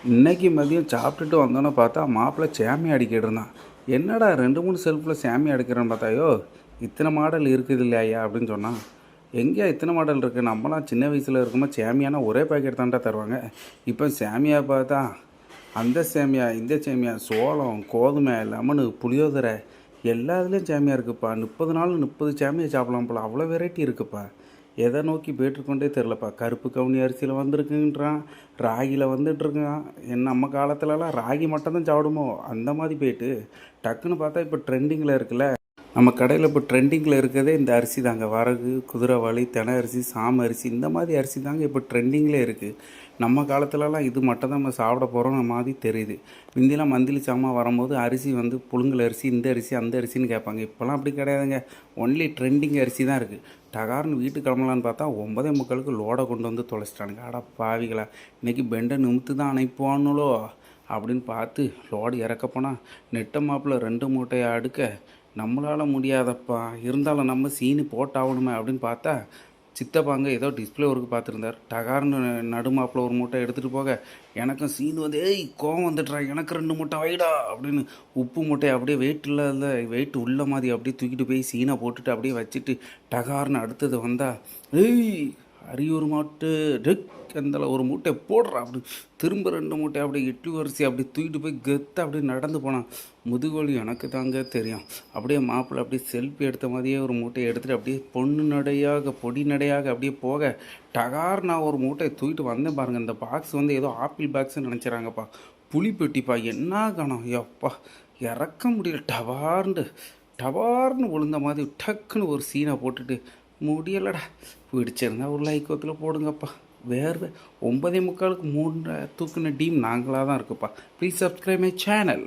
இன்னைக்கு மதியம் சாப்பிட்டுட்டு வந்தோன்னே பார்த்தா மாப்பிள்ளை சேமி அடிக்கிட்டு இருந்தான். என்னடா 2 3 செல்ஃபில் சேமி அடிக்கிறேன்னு பார்த்தாயோ, இத்தனை மாடல் இருக்குது இல்லையா அப்படின்னு சொன்னான். எங்கேயா இத்தனை மாடல் இருக்குது, நம்மளாம் சின்ன வயசில் இருக்கும்போது சேமியானா ஒரே பாக்கெட் தான்டா தருவாங்க. இப்போ சேமியா பார்த்தா அந்த சேமியா இந்த சேமியா, சோளம் கோதுமை லெமனு புளியோதரை எல்லா இதுலேயும் சேமியா இருக்குப்பா. 30 நாள் 30 சேமியா சாப்பிடலாம் போல், அவ்வளோ வெரைட்டி இருக்குப்பா. எதை நோக்கி போய்ட்டுருக்கோண்டே தெரிலப்பா. கருப்பு கவுனி அரிசியில் வந்திருக்குன்றான், ராகியில் வந்துட்டுருக்கான். நம்ம காலத்துலலாம் ராகி மட்டும்தான் சாப்பிடுமோ அந்த மாதிரி போயிட்டு டக்குன்னு பார்த்தா இப்போ ட்ரெண்டிங்கில் இருக்குல்ல. நம்ம கடையில் இப்போ ட்ரெண்டிங்கில் இருக்கிறதே இந்த அரிசி தாங்க. வரகு, குதிரைவாளி, தெனை அரிசி, சாம அரிசி இந்த மாதிரி அரிசி தாங்க இப்போ ட்ரெண்டிங்கில் இருக்குது. நம்ம காலத்துலலாம் இது மட்டும் தான் நம்ம சாப்பிட போகிறோம் மாதிரி தெரியுது. முந்திலாம் மந்திலி சாமான் வரும்போது அரிசி வந்து புழுங்கல் அரிசி, இந்த அரிசி அந்த அரிசின்னு கேட்பாங்க. இப்போலாம் அப்படி கிடையாதுங்க. ஒன்லி ட்ரெண்டிங் அரிசி தான் இருக்குது. டகார்னு வீட்டு கிளம்பலான்னு பார்த்தா 9:45 லோடை கொண்டு வந்து தொலைச்சிட்டானுங்க. அடா பாவிகளா, இன்றைக்கி பெண்டை நிமித்து தான் அனுப்புவானுலோ அப்படின்னு பார்த்து லோடு இறக்க போனால் நெட்ட மாப்பில் 2 மூட்டையை அடுக்க நம்மளால் முடியாதப்பா, இருந்தாலும் நம்ம சீனி போட்டாகணுமே அப்படின்னு பார்த்தா சித்தப்பாங்க ஏதோ டிஸ்பிளே ஒர்க்கு பார்த்துருந்தார். டகார்னு நடுமாப்பில் ஒரு மூட்டை எடுத்துகிட்டு போக எனக்கும் சீனு வந்து ஏய் கோவம் வந்துட்டுறா, எனக்கு 2 மூட்டை வைடா அப்படின்னு உப்பு மூட்டையை அப்படியே வெயிட் இல்லாத வெயிட் உள்ள மாதிரி அப்படியே தூக்கிட்டு போய் சீனை போட்டுட்டு அப்படியே வச்சுட்டு டகார்னு அடுத்தது வந்தால் ஏய் அரியூர் மாட்டு டெக் அந்தளவு ஒரு மூட்டை போடுறா அப்படி திரும்ப 2 மூட்டை அப்படியே இட்லி வரிசை அப்படி தூக்கிட்டு போய் கெத்தாக அப்படியே நடந்து போனான். முதுகோலி எனக்கு தாங்க தெரியும். அப்படியே மாப்பிள்ளை அப்படியே செல்ஃபி எடுத்த மாதிரியே ஒரு மூட்டையை எடுத்துகிட்டு அப்படியே பொண்ணு நடையாக பொடி நடையாக அப்படியே போக டகார் நான் ஒரு மூட்டையை தூக்கிட்டு வந்தேன் பாருங்கள். இந்த பாக்ஸ் வந்து ஏதோ ஆப்பிள் பாக்ஸ்ன்னு நினச்சிறாங்கப்பா. புளி பெட்டிப்பா. என்ன காணோம் எப்பா, இறக்க முடியல. டபார்னு விழுந்த மாதிரி டக்குன்னு ஒரு சீனை போட்டுட்டு முடியலடா. பிடிச்சிருந்தா ஒரு லைக் ஒத்தில் போடுங்கப்பா. வேறு 9:45 3 தூக்குன டீம் நாங்களாக தான் இருக்குப்பா. Please subscribe my channel.